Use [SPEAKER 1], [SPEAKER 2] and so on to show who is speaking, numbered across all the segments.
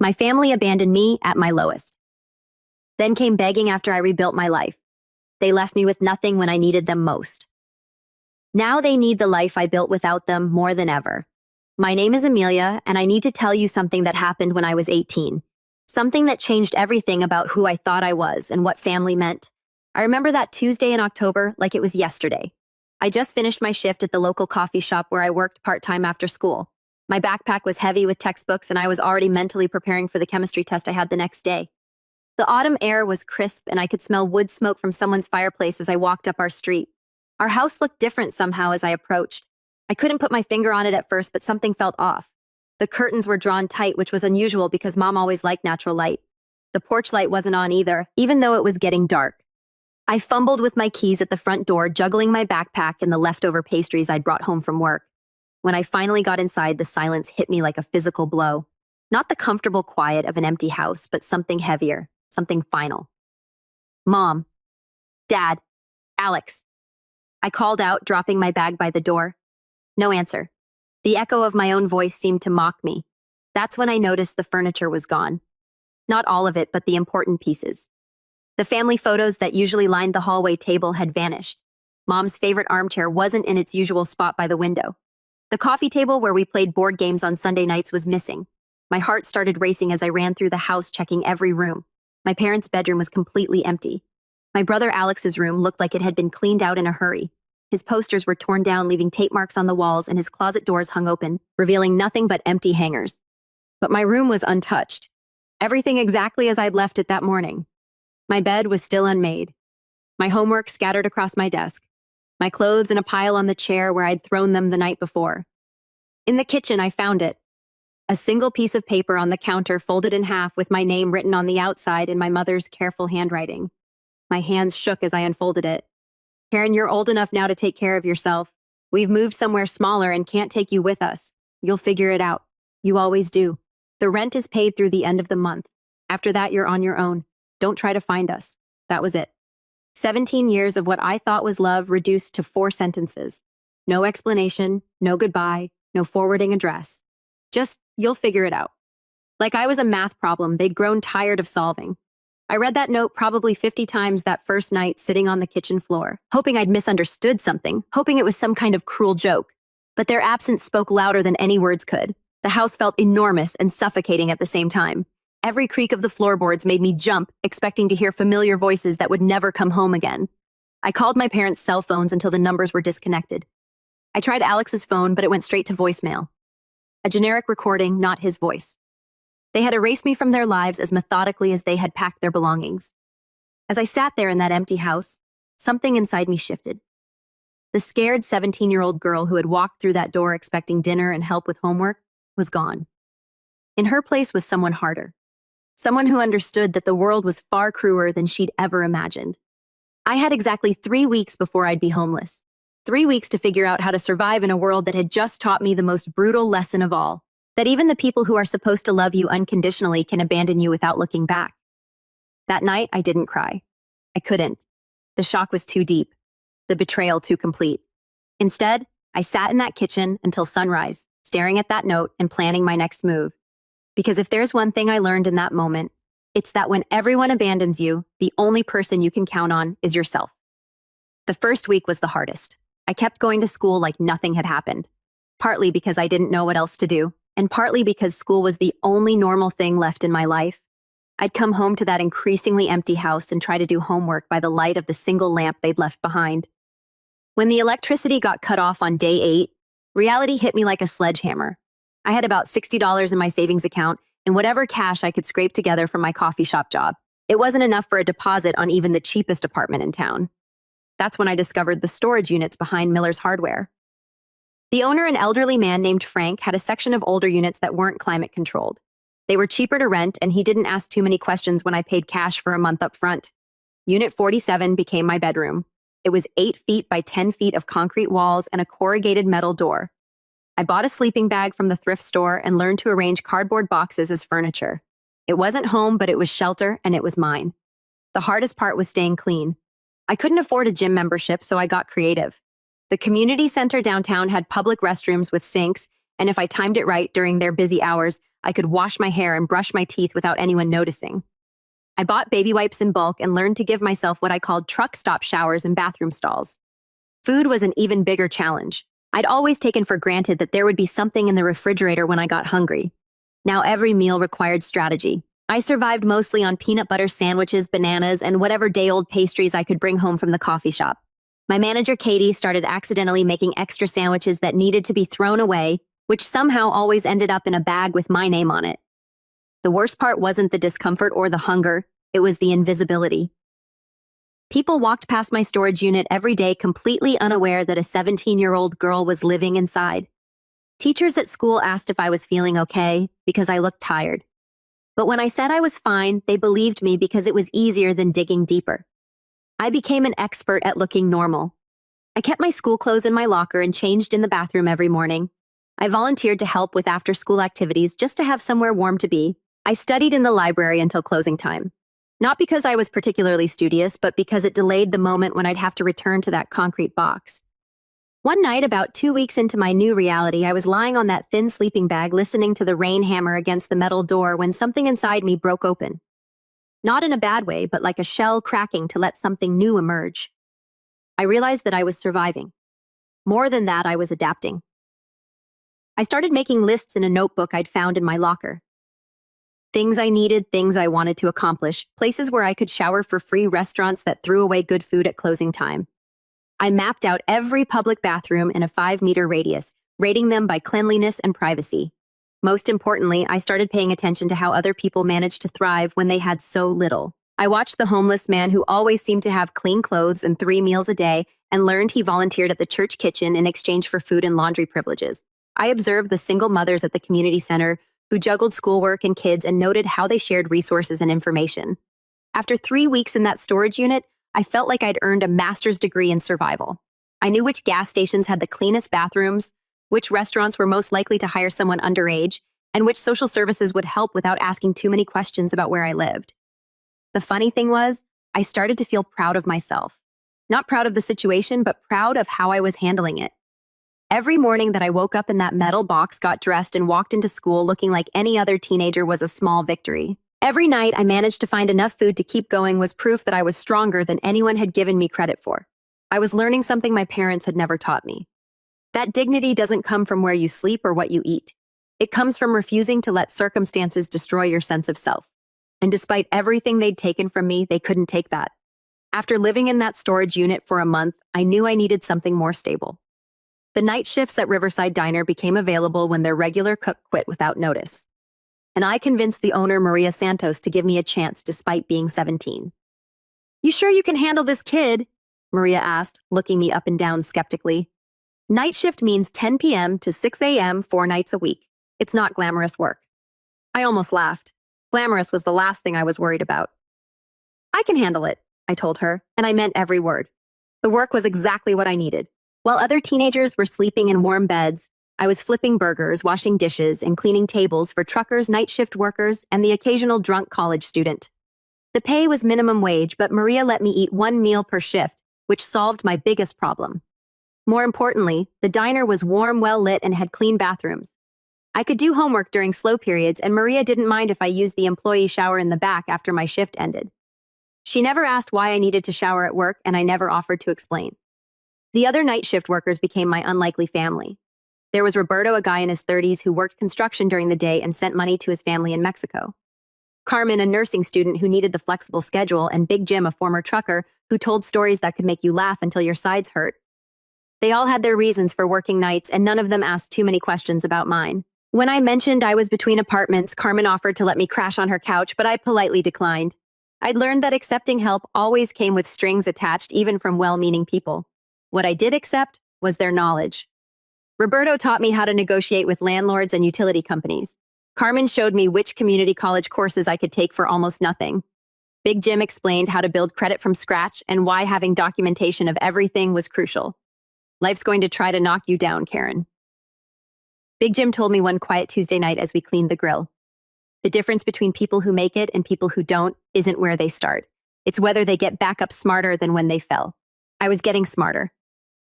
[SPEAKER 1] My family abandoned me at my lowest. Then came begging after I rebuilt my life. They left me with nothing when I needed them most. Now they need the life I built without them more than ever. My name is Amelia, and I need to tell you something that happened when I was 18. Something that changed everything about who I thought I was and what family meant. I remember that Tuesday in October like it was yesterday. I just finished my shift at the local coffee shop where I worked part-time after school. My backpack was heavy with textbooks, and I was already mentally preparing for the chemistry test I had the next day. The autumn air was crisp, and I could smell wood smoke from someone's fireplace as I walked up our street. Our house looked different somehow as I approached. I couldn't put my finger on it at first, but something felt off. The curtains were drawn tight, which was unusual because Mom always liked natural light. The porch light wasn't on either, even though it was getting dark. I fumbled with my keys at the front door, juggling my backpack and the leftover pastries I'd brought home from work. When I finally got inside, the silence hit me like a physical blow. Not the comfortable quiet of an empty house, but something heavier, something final. Mom. Dad. Alex. I called out, dropping my bag by the door. No answer. The echo of my own voice seemed to mock me. That's when I noticed the furniture was gone. Not all of it, but the important pieces. The family photos that usually lined the hallway table had vanished. Mom's favorite armchair wasn't in its usual spot by the window. The coffee table where we played board games on Sunday nights was missing. My heart started racing as I ran through the house, checking every room. My parents' bedroom was completely empty. My brother Alex's room looked like it had been cleaned out in a hurry. His posters were torn down, leaving tape marks on the walls, and his closet doors hung open, revealing nothing but empty hangers. But my room was untouched. Everything exactly as I'd left it that morning. My bed was still unmade. My homework scattered across my desk. My clothes in a pile on the chair where I'd thrown them the night before. In the kitchen, I found it. A single piece of paper on the counter folded in half with my name written on the outside in my mother's careful handwriting. My hands shook as I unfolded it. Karen, you're old enough now to take care of yourself. We've moved somewhere smaller and can't take you with us. You'll figure it out. You always do. The rent is paid through the end of the month. After that, you're on your own. Don't try to find us. That was it. 17 years of what I thought was love reduced to 4 sentences. No explanation, no goodbye, no forwarding address. Just, you'll figure it out. Like I was a math problem they'd grown tired of solving. I read that note probably 50 times that first night sitting on the kitchen floor, hoping I'd misunderstood something, hoping it was some kind of cruel joke. But their absence spoke louder than any words could. The house felt enormous and suffocating at the same time. Every creak of the floorboards made me jump, expecting to hear familiar voices that would never come home again. I called my parents' cell phones until the numbers were disconnected. I tried Alex's phone, but it went straight to voicemail. A generic recording, not his voice. They had erased me from their lives as methodically as they had packed their belongings. As I sat there in that empty house, something inside me shifted. The scared 17-year-old girl who had walked through that door expecting dinner and help with homework was gone. In her place was someone harder. Someone who understood that the world was far crueler than she'd ever imagined. I had exactly 3 weeks before I'd be homeless. 3 weeks to figure out how to survive in a world that had just taught me the most brutal lesson of all. That even the people who are supposed to love you unconditionally can abandon you without looking back. That night, I didn't cry. I couldn't. The shock was too deep. The betrayal too complete. Instead, I sat in that kitchen until sunrise, staring at that note and planning my next move. Because if there's one thing I learned in that moment, it's that when everyone abandons you, the only person you can count on is yourself. The first week was the hardest. I kept going to school like nothing had happened. Partly because I didn't know what else to do, and partly because school was the only normal thing left in my life. I'd come home to that increasingly empty house and try to do homework by the light of the single lamp they'd left behind. When the electricity got cut off on day 8, reality hit me like a sledgehammer. I had about $60 in my savings account and whatever cash I could scrape together from my coffee shop job. It wasn't enough for a deposit on even the cheapest apartment in town. That's when I discovered the storage units behind Miller's Hardware. The owner, an elderly man named Frank, had a section of older units that weren't climate controlled. They were cheaper to rent, and he didn't ask too many questions when I paid cash for a month up front. Unit 47 became my bedroom. It was 8 feet by 10 feet of concrete walls and a corrugated metal door. I bought a sleeping bag from the thrift store and learned to arrange cardboard boxes as furniture. It wasn't home, but it was shelter, and it was mine. The hardest part was staying clean. I couldn't afford a gym membership, so I got creative. The community center downtown had public restrooms with sinks, and if I timed it right during their busy hours, I could wash my hair and brush my teeth without anyone noticing. I bought baby wipes in bulk and learned to give myself what I called truck stop showers and bathroom stalls. Food was an even bigger challenge. I'd always taken for granted that there would be something in the refrigerator when I got hungry. Now every meal required strategy. I survived mostly on peanut butter sandwiches, bananas, and whatever day-old pastries I could bring home from the coffee shop. My manager, Katie, started accidentally making extra sandwiches that needed to be thrown away, which somehow always ended up in a bag with my name on it. The worst part wasn't the discomfort or the hunger, it was the invisibility. People walked past my storage unit every day completely unaware that a 17-year-old girl was living inside. Teachers at school asked if I was feeling okay because I looked tired. But when I said I was fine, they believed me because it was easier than digging deeper. I became an expert at looking normal. I kept my school clothes in my locker and changed in the bathroom every morning. I volunteered to help with after-school activities just to have somewhere warm to be. I studied in the library until closing time. Not because I was particularly studious, but because it delayed the moment when I'd have to return to that concrete box. One night, about 2 weeks into my new reality, I was lying on that thin sleeping bag listening to the rain hammer against the metal door when something inside me broke open. Not in a bad way, but like a shell cracking to let something new emerge. I realized that I was surviving. More than that, I was adapting. I started making lists in a notebook I'd found in my locker. Things I needed, things I wanted to accomplish, places where I could shower for free, restaurants that threw away good food at closing time. I mapped out every public bathroom in a 5-meter radius, rating them by cleanliness and privacy. Most importantly, I started paying attention to how other people managed to thrive when they had so little. I watched the homeless man who always seemed to have clean clothes and 3 meals a day and learned he volunteered at the church kitchen in exchange for food and laundry privileges. I observed the single mothers at the community center who juggled schoolwork and kids and noted how they shared resources and information. After 3 weeks in that storage unit, I felt like I'd earned a master's degree in survival. I knew which gas stations had the cleanest bathrooms, which restaurants were most likely to hire someone underage, and which social services would help without asking too many questions about where I lived. The funny thing was, I started to feel proud of myself. Not proud of the situation, but proud of how I was handling it. Every morning that I woke up in that metal box, got dressed, and walked into school looking like any other teenager was a small victory. Every night I managed to find enough food to keep going was proof that I was stronger than anyone had given me credit for. I was learning something my parents had never taught me. That dignity doesn't come from where you sleep or what you eat. It comes from refusing to let circumstances destroy your sense of self. And despite everything they'd taken from me, they couldn't take that. After living in that storage unit for a month, I knew I needed something more stable. The night shifts at Riverside Diner became available when their regular cook quit without notice. And I convinced the owner, Maria Santos, to give me a chance despite being 17. "You sure you can handle this kid?" Maria asked, looking me up and down skeptically. Night shift means 10 p.m. to 6 a.m. 4 nights a week. It's not glamorous work. I almost laughed. Glamorous was the last thing I was worried about. "I can handle it," I told her, and I meant every word. The work was exactly what I needed. While other teenagers were sleeping in warm beds, I was flipping burgers, washing dishes, and cleaning tables for truckers, night shift workers, and the occasional drunk college student. The pay was minimum wage, but Maria let me eat 1 meal per shift, which solved my biggest problem. More importantly, the diner was warm, well-lit, and had clean bathrooms. I could do homework during slow periods, and Maria didn't mind if I used the employee shower in the back after my shift ended. She never asked why I needed to shower at work, and I never offered to explain. The other night shift workers became my unlikely family. There was Roberto, a guy in his 30s who worked construction during the day and sent money to his family in Mexico. Carmen, a nursing student who needed the flexible schedule, and Big Jim, a former trucker who told stories that could make you laugh until your sides hurt. They all had their reasons for working nights, and none of them asked too many questions about mine. When I mentioned I was between apartments, Carmen offered to let me crash on her couch, but I politely declined. I'd learned that accepting help always came with strings attached, even from well-meaning people. What I did accept was their knowledge. Roberto taught me how to negotiate with landlords and utility companies. Carmen showed me which community college courses I could take for almost nothing. Big Jim explained how to build credit from scratch and why having documentation of everything was crucial. Life's going to try to knock you down, Karen. Big Jim told me one quiet Tuesday night as we cleaned the grill. The difference between people who make it and people who don't isn't where they start. It's whether they get back up smarter than when they fell. I was getting smarter.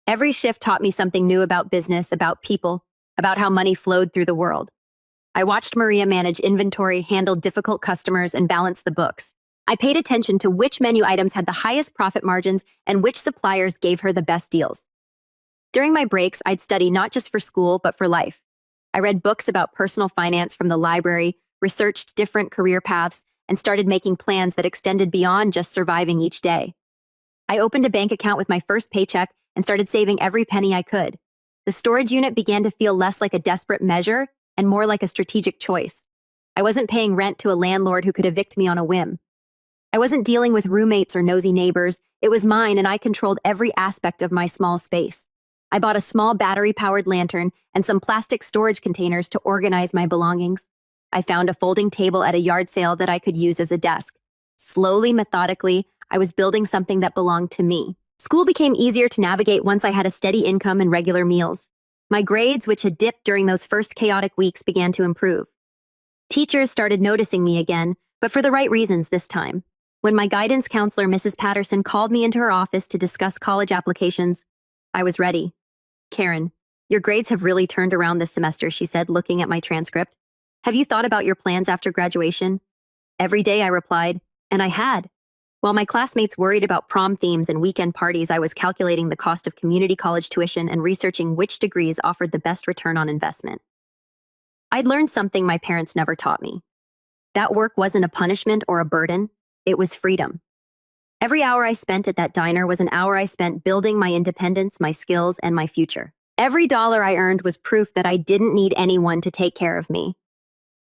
[SPEAKER 1] Every shift taught me something new about business, about people, about how money flowed through the world. I watched Maria manage inventory, handle difficult customers, and balance the books. I paid attention to which menu items had the highest profit margins and which suppliers gave her the best deals. During my breaks, I'd study not just for school, but for life. I read books about personal finance from the library, researched different career paths, and started making plans that extended beyond just surviving each day. I opened a bank account with my first paycheck and started saving every penny I could. The storage unit began to feel less like a desperate measure and more like a strategic choice. I wasn't paying rent to a landlord who could evict me on a whim. I wasn't dealing with roommates or nosy neighbors. It was mine, and I controlled every aspect of my small space. I bought a small battery-powered lantern and some plastic storage containers to organize my belongings. I found a folding table at a yard sale that I could use as a desk. Slowly, methodically, I was building something that belonged to me. School became easier to navigate once I had a steady income and regular meals. My grades, which had dipped during those first chaotic weeks, began to improve. Teachers started noticing me again, but for the right reasons this time. When my guidance counselor, Mrs. Patterson, called me into her office to discuss college applications, I was ready. "Karen, your grades have really turned around this semester," she said, looking at my transcript. "Have you thought about your plans after graduation?" Every day, I replied, and I had. While my classmates worried about prom themes and weekend parties, I was calculating the cost of community college tuition and researching which degrees offered the best return on investment. I'd learned something my parents never taught me. That work wasn't a punishment or a burden, it was freedom. Every hour I spent at that diner was an hour I spent building my independence, my skills, and my future. Every dollar I earned was proof that I didn't need anyone to take care of me.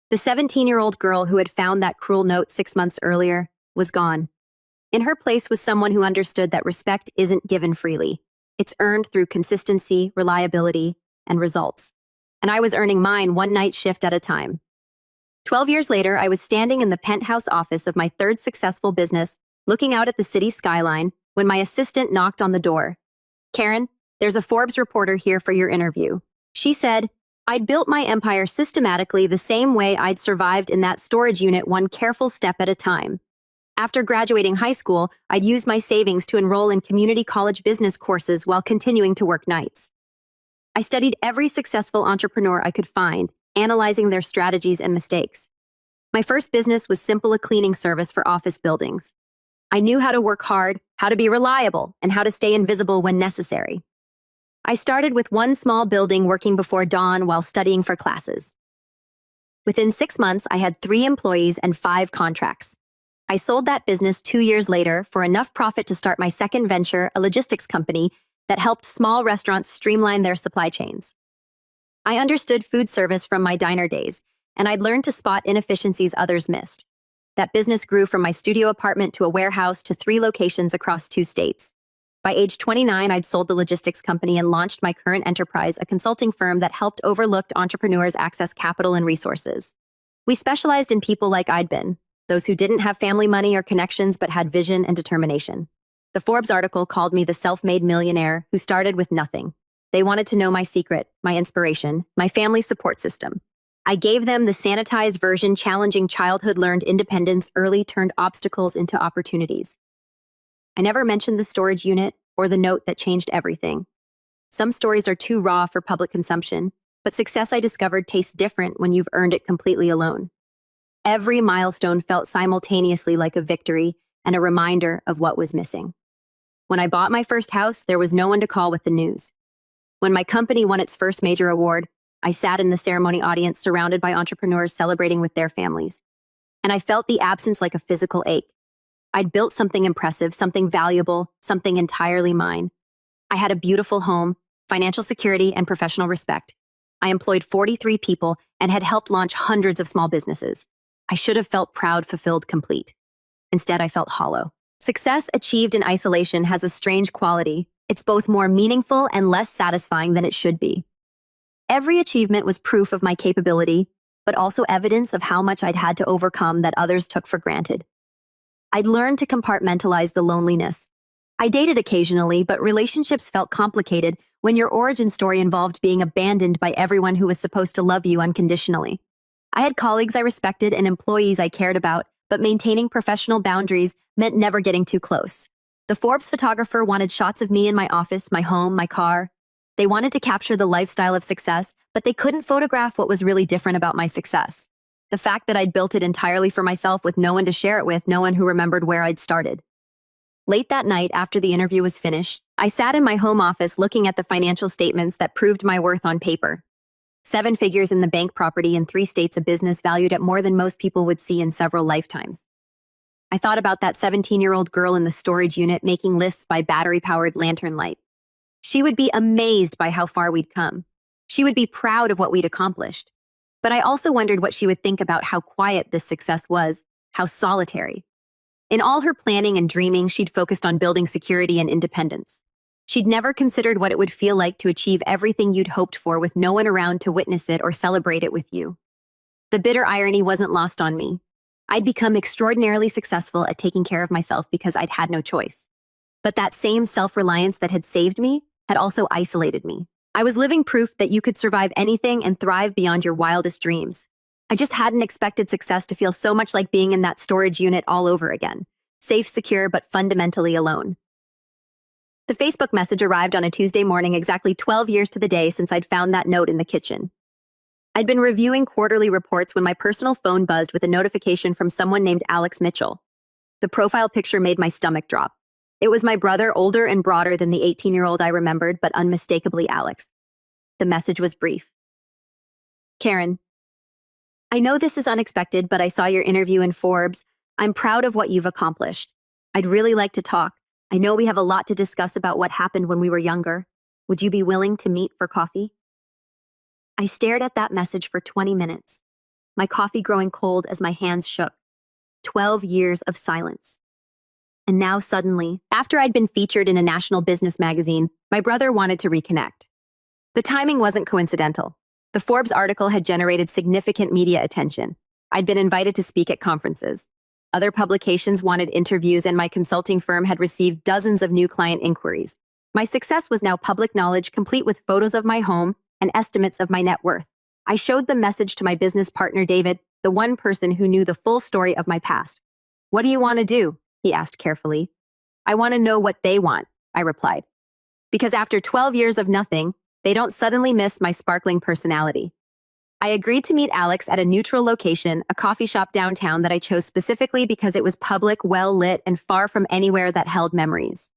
[SPEAKER 1] The 17-year-old girl who had found that cruel note 6 months earlier was gone. In her place was someone who understood that respect isn't given freely. It's earned through consistency, reliability, and results. And I was earning mine one night shift at a time. 12 years later, I was standing in the penthouse office of my third successful business, looking out at the city skyline, when my assistant knocked on the door. "Karen, there's a Forbes reporter here for your interview." She said, "I'd built my empire systematically the same way I'd survived in that storage unit, one careful step at a time. After graduating high school, I'd used my savings to enroll in community college business courses while continuing to work nights. I studied every successful entrepreneur I could find, analyzing their strategies and mistakes. My first business was simply a cleaning service for office buildings. I knew how to work hard, how to be reliable, and how to stay invisible when necessary. I started with one small building, working before dawn while studying for classes. Within 6 months, I had 3 employees and 5 contracts. I sold that business 2 years later for enough profit to start my second venture, a logistics company that helped small restaurants streamline their supply chains. I understood food service from my diner days, and I'd learned to spot inefficiencies others missed. That business grew from my studio apartment to a warehouse to 3 locations across 2 states. By age 29, I'd sold the logistics company and launched my current enterprise, a consulting firm that helped overlooked entrepreneurs access capital and resources. We specialized in people like I'd been, those who didn't have family money or connections but had vision and determination. The Forbes article called me the self-made millionaire who started with nothing. They wanted to know my secret, my inspiration, my family support system. I gave them the sanitized version, challenging childhood learned independence early turned obstacles into opportunities. I never mentioned the storage unit or the note that changed everything. Some stories are too raw for public consumption, but success, I discovered, tastes different when you've earned it completely alone. Every milestone felt simultaneously like a victory and a reminder of what was missing. When I bought my first house, there was no one to call with the news. When my company won its first major award, I sat in the ceremony audience surrounded by entrepreneurs celebrating with their families. And I felt the absence like a physical ache. I'd built something impressive, something valuable, something entirely mine. I had a beautiful home, financial security, and professional respect. I employed 43 people and had helped launch hundreds of small businesses. I should have felt proud, fulfilled, complete. Instead, I felt hollow. Success achieved in isolation has a strange quality. It's both more meaningful and less satisfying than it should be. Every achievement was proof of my capability, but also evidence of how much I'd had to overcome that others took for granted. I'd learned to compartmentalize the loneliness. I dated occasionally, but relationships felt complicated when your origin story involved being abandoned by everyone who was supposed to love you unconditionally. I had colleagues I respected and employees I cared about, but maintaining professional boundaries meant never getting too close. The Forbes photographer wanted shots of me in my office, my home, my car. They wanted to capture the lifestyle of success, but they couldn't photograph what was really different about my success. The fact that I'd built it entirely for myself with no one to share it with, no one who remembered where I'd started. Late that night, after the interview was finished, I sat in my home office looking at the financial statements that proved my worth on paper. 7 figures in the bank, property in 3 states, a business valued at more than most people would see in several lifetimes. I thought about that 17-year-old girl in the storage unit making lists by battery-powered lantern light. She would be amazed by how far we'd come. She would be proud of what we'd accomplished. But I also wondered what she would think about how quiet this success was, how solitary. In all her planning and dreaming, she'd focused on building security and independence. She'd never considered what it would feel like to achieve everything you'd hoped for with no one around to witness it or celebrate it with you. The bitter irony wasn't lost on me. I'd become extraordinarily successful at taking care of myself because I'd had no choice. But that same self-reliance that had saved me had also isolated me. I was living proof that you could survive anything and thrive beyond your wildest dreams. I just hadn't expected success to feel so much like being in that storage unit all over again. Safe, secure, but fundamentally alone. The Facebook message arrived on a Tuesday morning, exactly 12 years to the day since I'd found that note in the kitchen. I'd been reviewing quarterly reports when my personal phone buzzed with a notification from someone named Alex Mitchell. The profile picture made my stomach drop. It was my brother, older and broader than the 18-year-old I remembered, but unmistakably Alex. The message was brief. Karen, I know this is unexpected, but I saw your interview in Forbes. I'm proud of what you've accomplished. I'd really like to talk. I know we have a lot to discuss about what happened when we were younger. Would you be willing to meet for coffee? I stared at that message for 20 minutes, my coffee growing cold as my hands shook. 12 years of silence. And now suddenly, after I'd been featured in a national business magazine, my brother wanted to reconnect. The timing wasn't coincidental. The Forbes article had generated significant media attention. I'd been invited to speak at conferences. Other publications wanted interviews, and my consulting firm had received dozens of new client inquiries. My success was now public knowledge, complete with photos of my home and estimates of my net worth. I showed the message to my business partner, David, the one person who knew the full story of my past. What do you want to do? He asked carefully. I want to know what they want, I replied. Because after 12 years of nothing, they don't suddenly miss my sparkling personality. I agreed to meet Alex at a neutral location, a coffee shop downtown that I chose specifically because it was public, well-lit, and far from anywhere that held memories.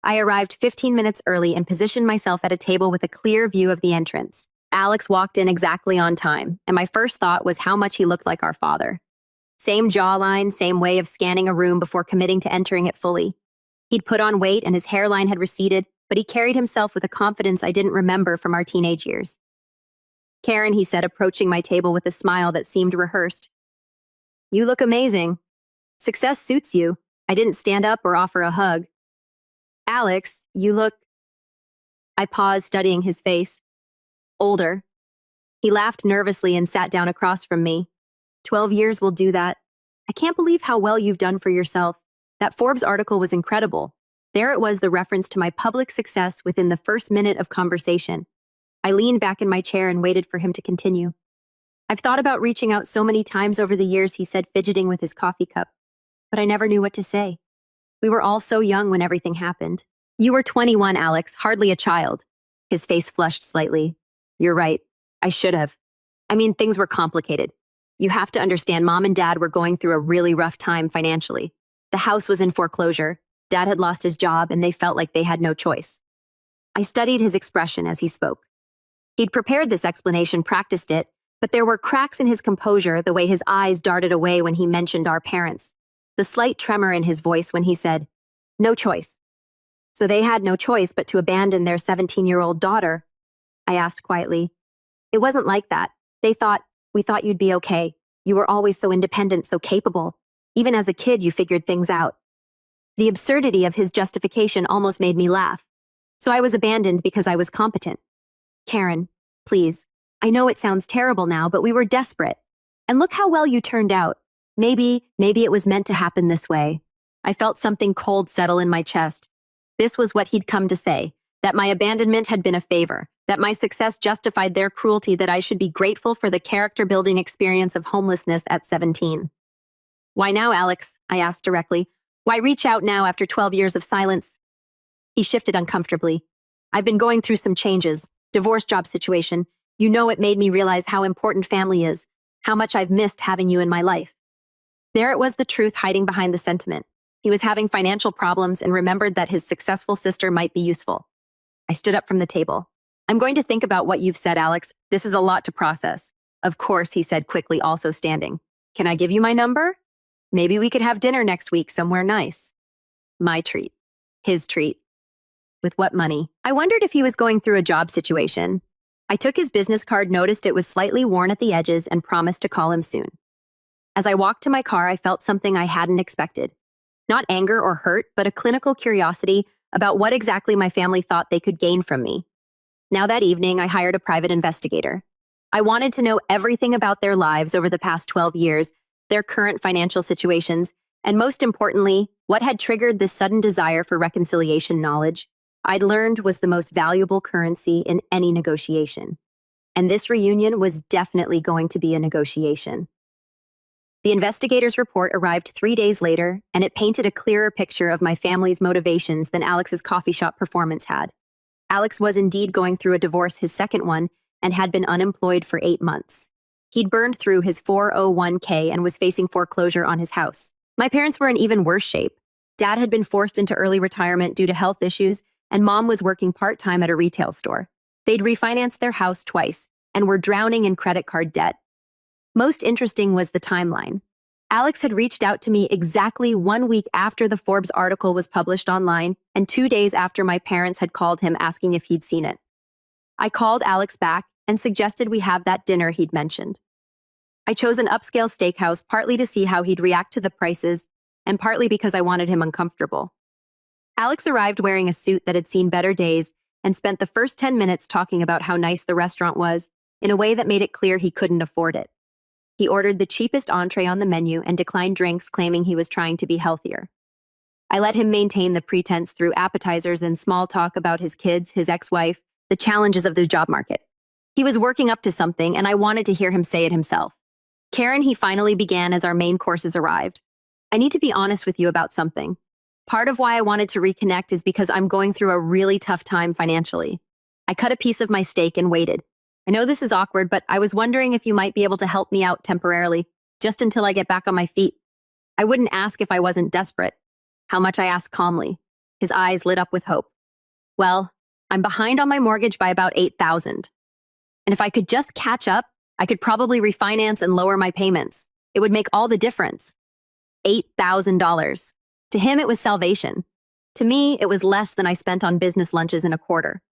[SPEAKER 1] I arrived 15 minutes early and positioned myself at a table with a clear view of the entrance. Alex walked in exactly on time, and my first thought was how much he looked like our father. Same jawline, same way of scanning a room before committing to entering it fully. He'd put on weight and his hairline had receded, but he carried himself with a confidence I didn't remember from our teenage years. Karen, he said, approaching my table with a smile that seemed rehearsed. You look amazing. Success suits you. I didn't stand up or offer a hug. Alex, you look... I paused, studying his face. Older. He laughed nervously and sat down across from me. 12 years will do that. I can't believe how well you've done for yourself. That Forbes article was incredible. There it was, the reference to my public success within the first minute of conversation. I leaned back in my chair and waited for him to continue. I've thought about reaching out so many times over the years, he said, fidgeting with his coffee cup. But I never knew what to say. We were all so young when everything happened. You were 21, Alex, hardly a child. His face flushed slightly. You're right. I should have. I mean, things were complicated. You have to understand, Mom and Dad were going through a really rough time financially. The house was in foreclosure. Dad had lost his job, and they felt like they had no choice. I studied his expression as he spoke. He'd prepared this explanation, practiced it, but there were cracks in his composure, the way his eyes darted away when he mentioned our parents, the slight tremor in his voice when he said, no choice. So they had no choice but to abandon their 17-year-old daughter? I asked quietly. It wasn't like that. We thought you'd be okay. You were always so independent, so capable. Even as a kid, you figured things out. The absurdity of his justification almost made me laugh. So I was abandoned because I was competent. Karen, please. I know it sounds terrible now, but we were desperate. And look how well you turned out. Maybe it was meant to happen this way. I felt something cold settle in my chest. This was what he'd come to say, that my abandonment had been a favor, that my success justified their cruelty, that I should be grateful for the character-building experience of homelessness at 17. Why now, Alex? I asked directly. Why reach out now after 12 years of silence? He shifted uncomfortably. I've been going through some changes. Divorce, job situation. You know, it made me realize how important family is, how much I've missed having you in my life. There it was, the truth hiding behind the sentiment. He was having financial problems and remembered that his successful sister might be useful. I stood up from the table. I'm going to think about what you've said, Alex. This is a lot to process. Of course, he said quickly, also standing. Can I give you my number? Maybe we could have dinner next week somewhere nice. My treat. His treat. With what money? I wondered if he was going through a job situation. I took his business card, noticed it was slightly worn at the edges, and promised to call him soon. As I walked to my car, I felt something I hadn't expected. Not anger or hurt, but a clinical curiosity about what exactly my family thought they could gain from me. Now that evening, I hired a private investigator. I wanted to know everything about their lives over the past 12 years, their current financial situations, and most importantly, what had triggered this sudden desire for reconciliation. Knowledge I'd learned was the most valuable currency in any negotiation. And this reunion was definitely going to be a negotiation. The investigator's report arrived 3 days later, and it painted a clearer picture of my family's motivations than Alex's coffee shop performance had. Alex was indeed going through a divorce, his second one, and had been unemployed for 8 months. He'd burned through his 401k and was facing foreclosure on his house. My parents were in even worse shape. Dad had been forced into early retirement due to health issues, and Mom was working part-time at a retail store. They'd refinanced their house twice and were drowning in credit card debt. Most interesting was the timeline. Alex had reached out to me exactly 1 week after the Forbes article was published online and 2 days after my parents had called him asking if he'd seen it. I called Alex back and suggested we have that dinner he'd mentioned. I chose an upscale steakhouse partly to see how he'd react to the prices and partly because I wanted him uncomfortable. Alex arrived wearing a suit that had seen better days and spent the first 10 minutes talking about how nice the restaurant was in a way that made it clear he couldn't afford it. He ordered the cheapest entree on the menu and declined drinks, claiming he was trying to be healthier. I let him maintain the pretense through appetizers and small talk about his kids, his ex-wife, the challenges of the job market. He was working up to something, and I wanted to hear him say it himself. Karen, he finally began as our main courses arrived. I need to be honest with you about something. Part of why I wanted to reconnect is because I'm going through a really tough time financially. I cut a piece of my steak and waited. I know this is awkward, but I was wondering if you might be able to help me out temporarily, just until I get back on my feet. I wouldn't ask if I wasn't desperate. How much? I asked calmly. His eyes lit up with hope. Well, I'm behind on my mortgage by about $8,000. And if I could just catch up, I could probably refinance and lower my payments. It would make all the difference. $8,000. To him, it was salvation. To me, it was less than I spent on business lunches in a quarter.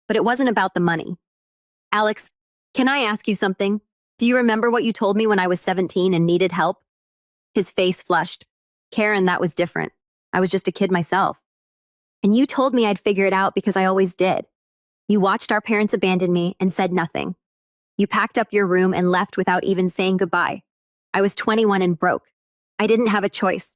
[SPEAKER 1] But it wasn't about the money. Alex, can I ask you something? Do you remember what you told me when I was 17 and needed help? His face flushed. Karen, that was different. I was just a kid myself. And you told me I'd figure it out because I always did. You watched our parents abandon me and said nothing. You packed up your room and left without even saying goodbye. I was 21 and broke. I didn't have a choice.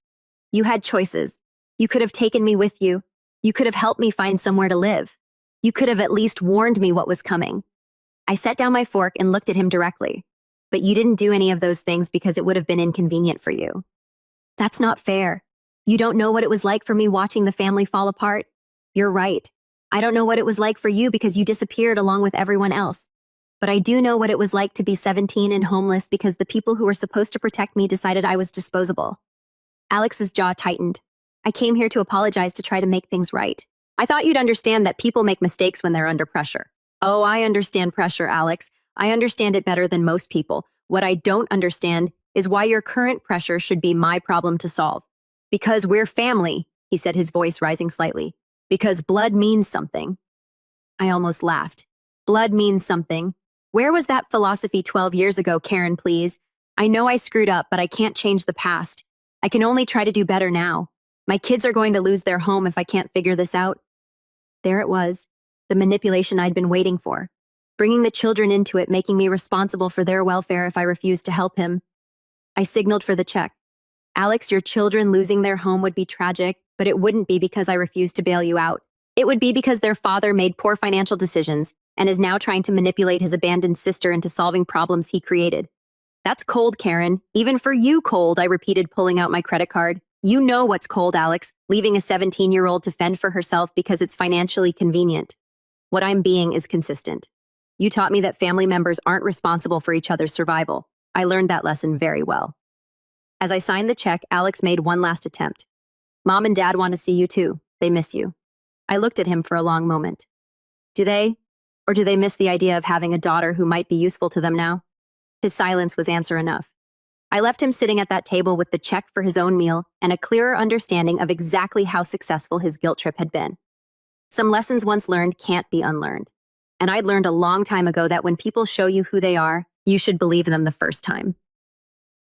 [SPEAKER 1] You had choices. You could have taken me with you. You could have helped me find somewhere to live. You could have at least warned me what was coming. I set down my fork and looked at him directly. But you didn't do any of those things because it would have been inconvenient for you. That's not fair. You don't know what it was like for me watching the family fall apart. You're right. I don't know what it was like for you because you disappeared along with everyone else. But I do know what it was like to be 17 and homeless because the people who were supposed to protect me decided I was disposable. Alex's jaw tightened. I came here to apologize to try to make things right. I thought you'd understand that people make mistakes when they're under pressure. Oh, I understand pressure, Alex. I understand it better than most people. What I don't understand is why your current pressure should be my problem to solve. Because we're family, he said, his voice rising slightly. Because blood means something. I almost laughed. Blood means something. Where was that philosophy 12 years ago, Karen, please? I know I screwed up, but I can't change the past. I can only try to do better now. My kids are going to lose their home if I can't figure this out. There it was, the manipulation I'd been waiting for. Bringing the children into it, making me responsible for their welfare if I refused to help him. I signaled for the check. Alex, your children losing their home would be tragic, but it wouldn't be because I refused to bail you out. It would be because their father made poor financial decisions and is now trying to manipulate his abandoned sister into solving problems he created. That's cold, Karen. Even for you, cold, I repeated, pulling out my credit card. You know what's cold, Alex, leaving a 17-year-old to fend for herself because it's financially convenient. What I'm being is consistent. You taught me that family members aren't responsible for each other's survival. I learned that lesson very well. As I signed the check, Alex made one last attempt. Mom and Dad want to see you too. They miss you. I looked at him for a long moment. Do they? Or do they miss the idea of having a daughter who might be useful to them now? His silence was answer enough. I left him sitting at that table with the check for his own meal and a clearer understanding of exactly how successful his guilt trip had been. Some lessons once learned can't be unlearned. And I'd learned a long time ago that when people show you who they are, you should believe them the first time.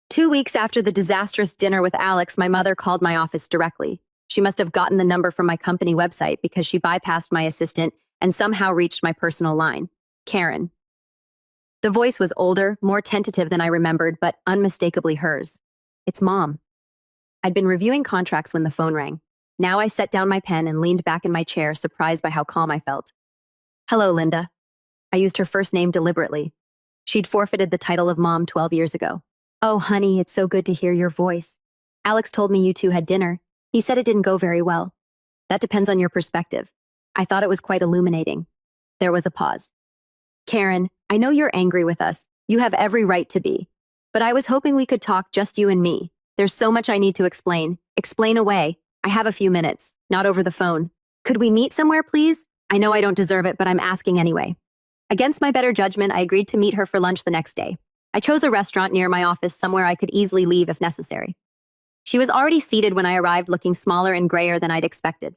[SPEAKER 1] 2 weeks after the disastrous dinner with Alex, my mother called my office directly. She must have gotten the number from my company website because she bypassed my assistant and somehow reached my personal line. Karen. The voice was older, more tentative than I remembered, but unmistakably hers. It's Mom. I'd been reviewing contracts when the phone rang. Now I set down my pen and leaned back in my chair, surprised by how calm I felt. Hello, Linda. I used her first name deliberately. She'd forfeited the title of Mom 12 years ago. Oh, honey, it's so good to hear your voice. Alex told me you two had dinner. He said it didn't go very well. That depends on your perspective. I thought it was quite illuminating. There was a pause. Karen, I know you're angry with us. You have every right to be. But I was hoping we could talk just you and me. There's so much I need to explain. Explain away. I have a few minutes, not over the phone. Could we meet somewhere, please? I know I don't deserve it, but I'm asking anyway. Against my better judgment, I agreed to meet her for lunch the next day. I chose a restaurant near my office, somewhere I could easily leave if necessary. She was already seated when I arrived, looking smaller and grayer than I'd expected.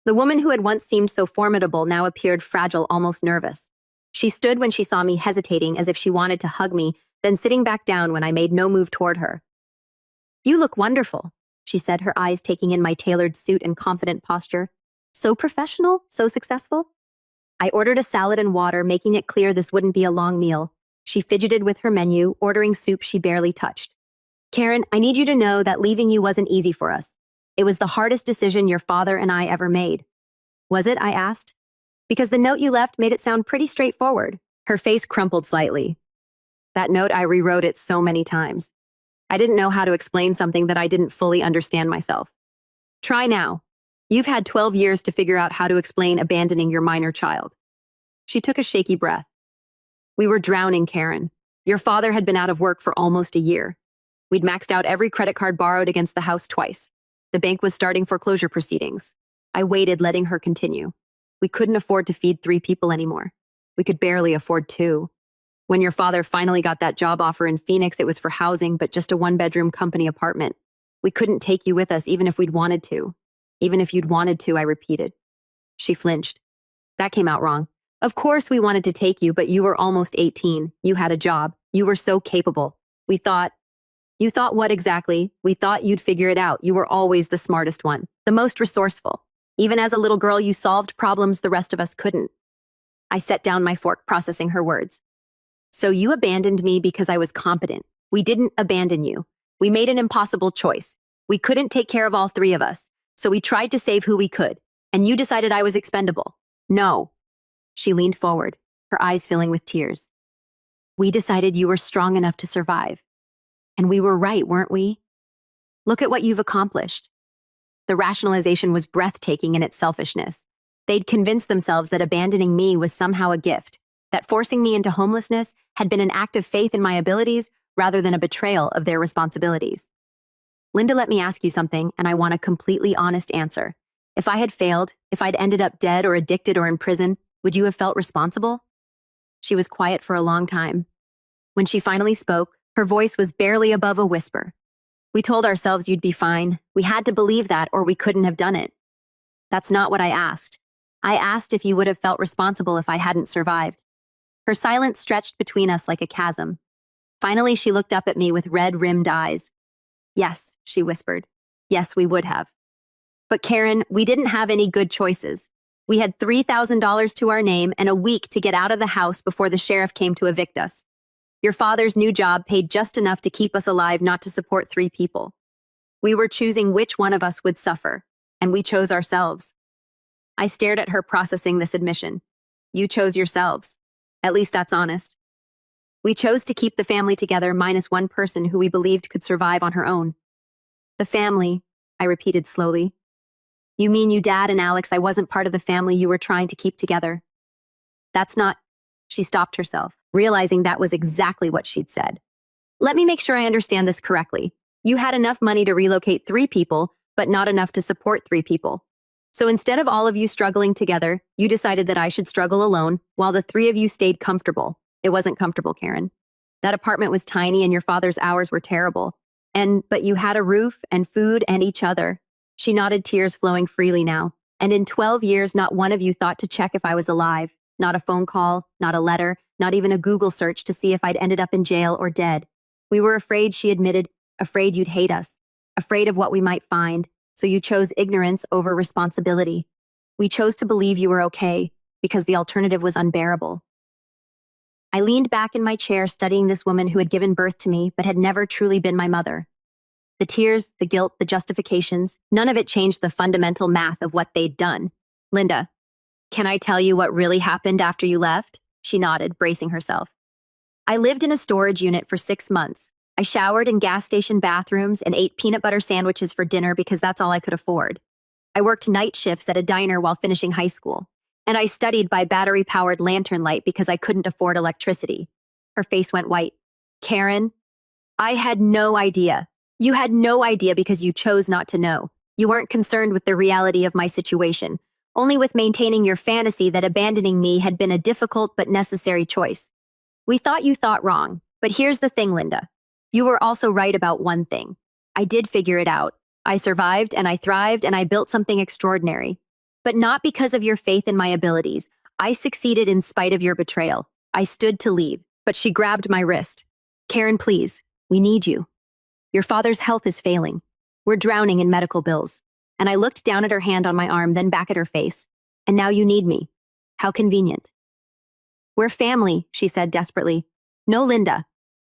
[SPEAKER 1] The woman who had once seemed so formidable now appeared fragile, almost nervous. She stood when she saw me, hesitating as if she wanted to hug me, then sitting back down when I made no move toward her. You look wonderful, she said, her eyes taking in my tailored suit and confident posture. So professional, so successful. I ordered a salad and water, making it clear this wouldn't be a long meal. She fidgeted with her menu, ordering soup she barely touched. Karen, I need you to know that leaving you wasn't easy for us. It was the hardest decision your father and I ever made. Was it? I asked. Because the note you left made it sound pretty straightforward. Her face crumpled slightly. That note, I rewrote it so many times. I didn't know how to explain something that I didn't fully understand myself. Try now. You've had 12 years to figure out how to explain abandoning your minor child. She took a shaky breath. We were drowning, Karen. Your father had been out of work for almost a year. We'd maxed out every credit card borrowed against the house twice. The bank was starting foreclosure proceedings. I waited, letting her continue. We couldn't afford to feed 3 people anymore. We could barely afford 2. When your father finally got that job offer in Phoenix, it was for housing, but just a 1-bedroom company apartment. We couldn't take you with us even if we'd wanted to. Even if you'd wanted to, I repeated. She flinched. That came out wrong. Of course we wanted to take you, but you were almost 18. You had a job. You were so capable. We thought... You thought what exactly? We thought you'd figure it out. You were always the smartest one, the most resourceful. Even as a little girl, you solved problems the rest of us couldn't. I set down my fork, processing her words. So you abandoned me because I was competent. We didn't abandon you. We made an impossible choice. We couldn't take care of all 3 of us, so we tried to save who we could, and you decided I was expendable. No. She leaned forward, her eyes filling with tears. We decided you were strong enough to survive. And we were right, weren't we? Look at what you've accomplished. The rationalization was breathtaking in its selfishness. They'd convinced themselves that abandoning me was somehow a gift, that forcing me into homelessness had been an act of faith in my abilities rather than a betrayal of their responsibilities. Linda, let me ask you something, and I want a completely honest answer. If I had failed, if I'd ended up dead or addicted or in prison, would you have felt responsible? She was quiet for a long time. When she finally spoke, her voice was barely above a whisper. We told ourselves you'd be fine. We had to believe that, or we couldn't have done it. That's not what I asked. I asked if you would have felt responsible if I hadn't survived. Her silence stretched between us like a chasm. Finally, she looked up at me with red-rimmed eyes. Yes, she whispered. Yes, we would have. But Karen, we didn't have any good choices. We had $3,000 to our name and a week to get out of the house before the sheriff came to evict us. Your father's new job paid just enough to keep us alive, not to support 3 people. We were choosing which one of us would suffer, and we chose ourselves. I stared at her, processing this admission. You chose yourselves. At least that's honest. We chose to keep the family together minus one person who we believed could survive on her own. The family, I repeated slowly. You mean you, Dad, and Alex? I wasn't part of the family you were trying to keep together. That's not... She stopped herself, realizing that was exactly what she'd said. Let me make sure I understand this correctly. You had enough money to relocate 3 people, but not enough to support 3 people. So instead of all of you struggling together, you decided that I should struggle alone while the 3 of you stayed comfortable. It wasn't comfortable, Karen. That apartment was tiny and your father's hours were terrible. But you had a roof and food and each other. She nodded, tears flowing freely now. And in 12 years, not one of you thought to check if I was alive. Not a phone call, not a letter, not even a Google search to see if I'd ended up in jail or dead. We were afraid, she admitted, afraid you'd hate us, afraid of what we might find, so you chose ignorance over responsibility. We chose to believe you were okay, because the alternative was unbearable. I leaned back in my chair studying this woman who had given birth to me but had never truly been my mother. The tears, the guilt, the justifications, none of it changed the fundamental math of what they'd done. Linda, can I tell you what really happened after you left? She nodded, bracing herself. I lived in a storage unit for 6 months. I showered in gas station bathrooms and ate peanut butter sandwiches for dinner because that's all I could afford. I worked night shifts at a diner while finishing high school. And I studied by battery-powered lantern light because I couldn't afford electricity. Her face went white. Karen, I had no idea. You had no idea because you chose not to know. You weren't concerned with the reality of my situation, only with maintaining your fantasy that abandoning me had been a difficult but necessary choice. We thought you thought wrong, but here's the thing, Linda. You were also right about one thing. I did figure it out. I survived and I thrived and I built something extraordinary. But not because of your faith in my abilities. I succeeded in spite of your betrayal. I stood to leave, but she grabbed my wrist. Karen, please, we need you. Your father's health is failing. We're drowning in medical bills. And I looked down at her hand on my arm, then back at her face. And now you need me. How convenient. We're family, she said desperately. No, Linda.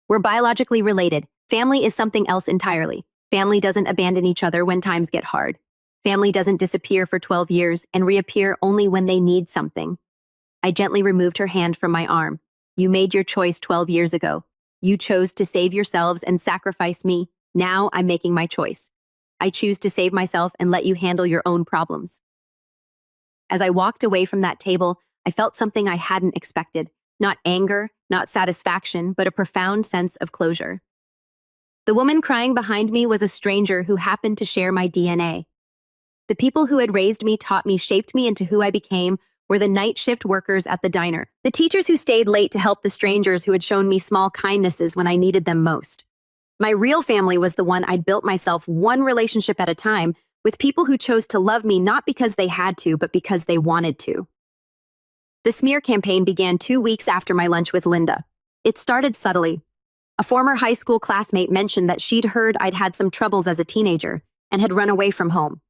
[SPEAKER 1] We're biologically related. Family is something else entirely. Family doesn't abandon each other when times get hard. Family doesn't disappear for 12 years and reappear only when they need something. I gently removed her hand from my arm. You made your choice 12 years ago. You chose to save yourselves and sacrifice me. Now I'm making my choice. I choose to save myself and let you handle your own problems. As I walked away from that table, I felt something I hadn't expected. Not anger, not satisfaction, but a profound sense of closure. The woman crying behind me was a stranger who happened to share my DNA. The people who had raised me, taught me, shaped me into who I became were the night shift workers at the diner, the teachers who stayed late to help the strangers who had shown me small kindnesses when I needed them most. My real family was the one I'd built myself one relationship at a time with people who chose to love me not because they had to, but because they wanted to. The smear campaign began 2 weeks after my lunch with Linda. It started subtly. A former high school classmate mentioned that she'd heard I'd had some troubles as a teenager and had run away from home.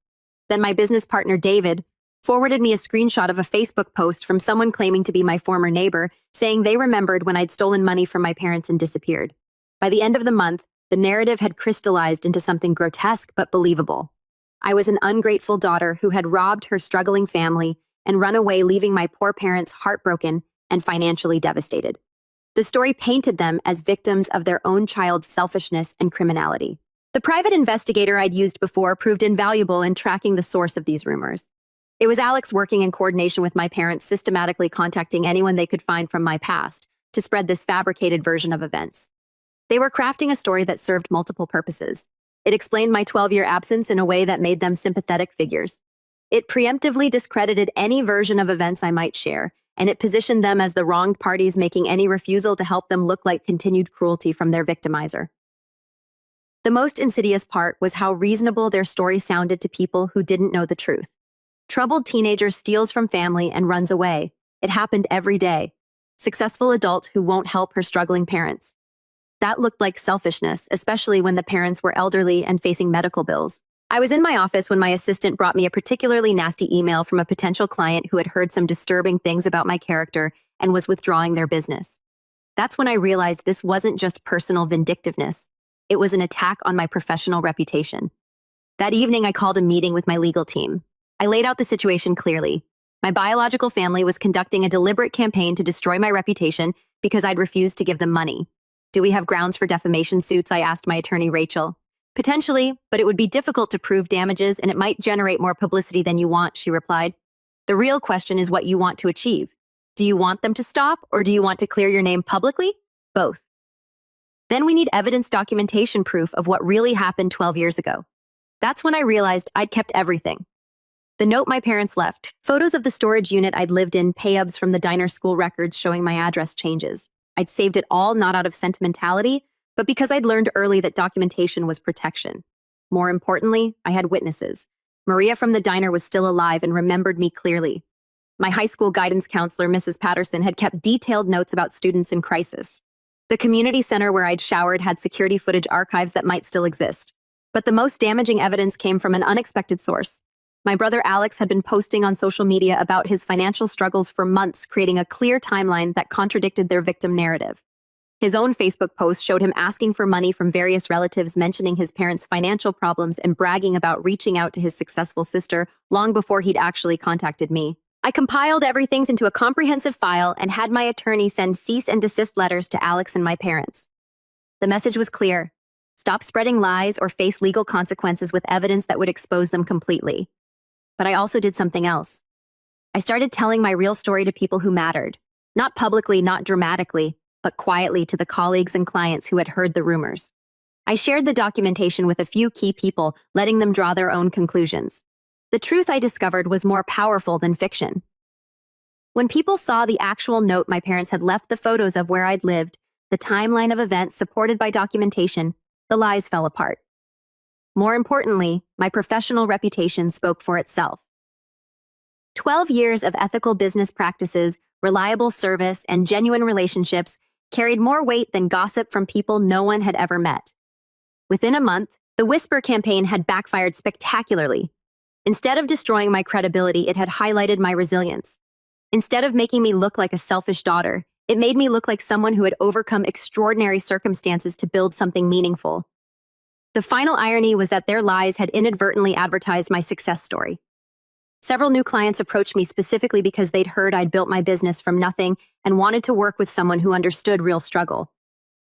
[SPEAKER 1] Then my business partner, David, forwarded me a screenshot of a Facebook post from someone claiming to be my former neighbor, saying they remembered when I'd stolen money from my parents and disappeared. By the end of the month, the narrative had crystallized into something grotesque but believable. I was an ungrateful daughter who had robbed her struggling family and run away, leaving my poor parents heartbroken and financially devastated. The story painted them as victims of their own child's selfishness and criminality. The private investigator I'd used before proved invaluable in tracking the source of these rumors. It was Alex working in coordination with my parents, systematically contacting anyone they could find from my past to spread this fabricated version of events. They were crafting a story that served multiple purposes. It explained my 12-year absence in a way that made them sympathetic figures. It preemptively discredited any version of events I might share, and it positioned them as the wronged parties, making any refusal to help them look like continued cruelty from their victimizer. The most insidious part was how reasonable their story sounded to people who didn't know the truth. Troubled teenager steals from family and runs away. It happened every day. Successful adult who won't help her struggling parents. That looked like selfishness, especially when the parents were elderly and facing medical bills. I was in my office when my assistant brought me a particularly nasty email from a potential client who had heard some disturbing things about my character and was withdrawing their business. That's when I realized this wasn't just personal vindictiveness. It was an attack on my professional reputation. That evening, I called a meeting with my legal team. I laid out the situation clearly. My biological family was conducting a deliberate campaign to destroy my reputation because I'd refused to give them money. Do we have grounds for defamation suits? I asked my attorney, Rachel. Potentially, but it would be difficult to prove damages and it might generate more publicity than you want, she replied. The real question is what you want to achieve. Do you want them to stop, or do you want to clear your name publicly? Both. Then we need evidence documentation proof of what really happened 12 years ago. That's when I realized I'd kept everything. The note my parents left, photos of the storage unit I'd lived in, pay-ubs from the diner school records showing my address changes. I'd saved it all not out of sentimentality, but because I'd learned early that documentation was protection. More importantly, I had witnesses. Maria from the diner was still alive and remembered me clearly. My high school guidance counselor, Mrs. Patterson, had kept detailed notes about students in crisis. The community center where I'd showered had security footage archives that might still exist. But the most damaging evidence came from an unexpected source. My brother Alex had been posting on social media about his financial struggles for months, creating a clear timeline that contradicted their victim narrative. His own Facebook post showed him asking for money from various relatives, mentioning his parents' financial problems and bragging about reaching out to his successful sister long before he'd actually contacted me. I compiled everything into a comprehensive file and had my attorney send cease and desist letters to Alex and my parents. The message was clear: stop spreading lies or face legal consequences with evidence that would expose them completely. But I also did something else. I started telling my real story to people who mattered. Not publicly, not dramatically, but quietly to the colleagues and clients who had heard the rumors. I shared the documentation with a few key people, letting them draw their own conclusions. The truth I discovered was more powerful than fiction. When people saw the actual note my parents had left, the photos of where I'd lived, the timeline of events supported by documentation, the lies fell apart. More importantly, my professional reputation spoke for itself. 12 years of ethical business practices, reliable service, and genuine relationships carried more weight than gossip from people no one had ever met. Within a month, the Whisper campaign had backfired spectacularly. Instead of destroying my credibility, it had highlighted my resilience. Instead of making me look like a selfish daughter, it made me look like someone who had overcome extraordinary circumstances to build something meaningful. The final irony was that their lies had inadvertently advertised my success story. Several new clients approached me specifically because they'd heard I'd built my business from nothing and wanted to work with someone who understood real struggle.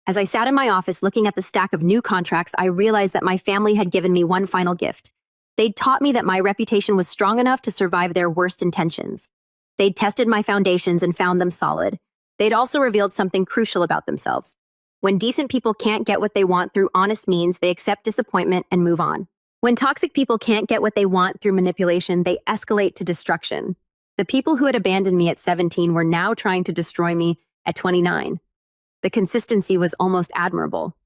[SPEAKER 1] As I sat in my office looking at the stack of new contracts, I realized that my family had given me one final gift. They'd taught me that my reputation was strong enough to survive their worst intentions. They'd tested my foundations and found them solid. They'd also revealed something crucial about themselves. When decent people can't get what they want through honest means, they accept disappointment and move on. When toxic people can't get what they want through manipulation, they escalate to destruction. The people who had abandoned me at 17 were now trying to destroy me at 29. The consistency was almost admirable.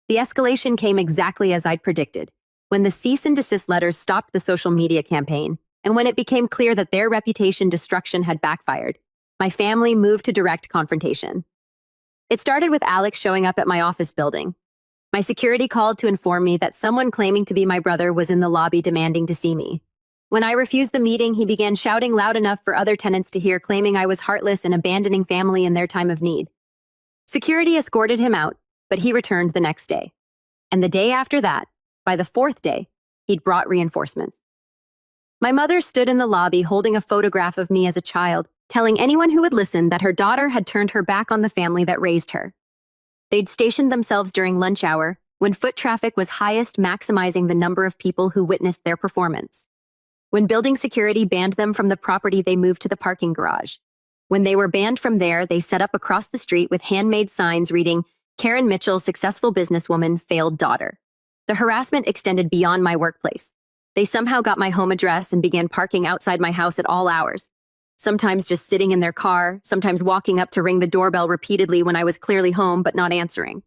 [SPEAKER 1] The escalation came exactly as I'd predicted, when the cease and desist letters stopped the social media campaign, and when it became clear that their reputation destruction had backfired. My family moved to direct confrontation. It started with Alex showing up at my office building. My security called to inform me that someone claiming to be my brother was in the lobby demanding to see me. When I refused the meeting, he began shouting loud enough for other tenants to hear, claiming I was heartless and abandoning family in their time of need. Security escorted him out, but he returned the next day. And the day after that, by the fourth day, he'd brought reinforcements. My mother stood in the lobby holding a photograph of me as a child, telling anyone who would listen that her daughter had turned her back on the family that raised her. They'd stationed themselves during lunch hour, when foot traffic was highest, maximizing the number of people who witnessed their performance. When building security banned them from the property, they moved to the parking garage. When they were banned from there, they set up across the street with handmade signs reading, "Karen Mitchell, successful businesswoman, failed daughter." The harassment extended beyond my workplace. They somehow got my home address and began parking outside my house at all hours. Sometimes just sitting in their car, sometimes walking up to ring the doorbell repeatedly when I was clearly home but not answering.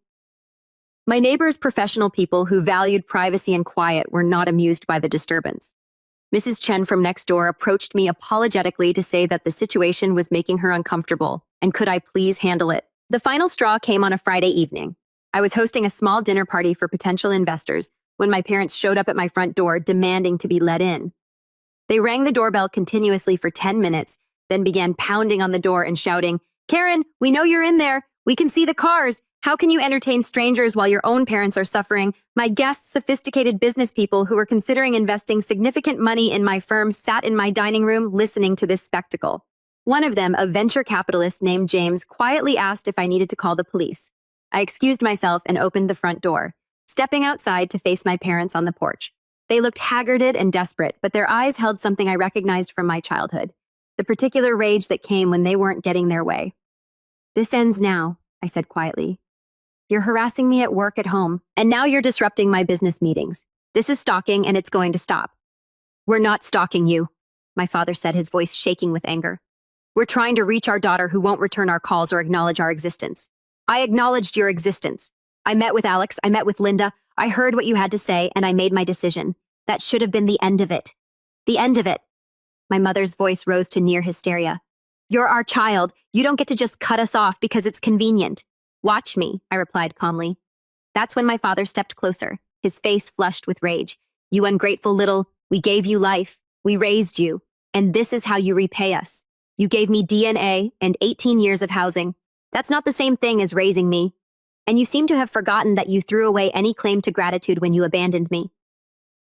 [SPEAKER 1] My neighbors, professional people who valued privacy and quiet, were not amused by the disturbance. Mrs. Chen from next door approached me apologetically to say that the situation was making her uncomfortable, and could I please handle it. The final straw came on a Friday evening. I was hosting a small dinner party for potential investors when my parents showed up at my front door demanding to be let in. They rang the doorbell continuously for 10 minutes, then began pounding on the door and shouting, "Karen, we know you're in there. We can see the cars. How can you entertain strangers while your own parents are suffering?" My guests, sophisticated business people who were considering investing significant money in my firm, sat in my dining room listening to this spectacle. One of them, a venture capitalist named James, quietly asked if I needed to call the police. I excused myself and opened the front door, stepping outside to face my parents on the porch. They looked haggarded and desperate, but their eyes held something I recognized from my childhood. the particular rage that came when they weren't getting their way. "This ends now," I said quietly. "You're harassing me at work, at home, and now you're disrupting my business meetings. This is stalking, and it's going to stop." "We're not stalking you," my father said, his voice shaking with anger. "We're trying to reach our daughter who won't return our calls or acknowledge our existence." "I acknowledged your existence. I met with Alex, I met with Linda, I heard what you had to say, and I made my decision. That should have been the end of it. The end of it." My mother's voice rose to near hysteria. "You're our child. You don't get to just cut us off because it's convenient." "Watch me," I replied calmly. That's when my father stepped closer, his face flushed with rage. "You ungrateful little, we gave you life. We raised you. And this is how you repay us. You gave me DNA and 18 years of housing. That's not the same thing as raising me. And you seem to have forgotten that you threw away any claim to gratitude when you abandoned me."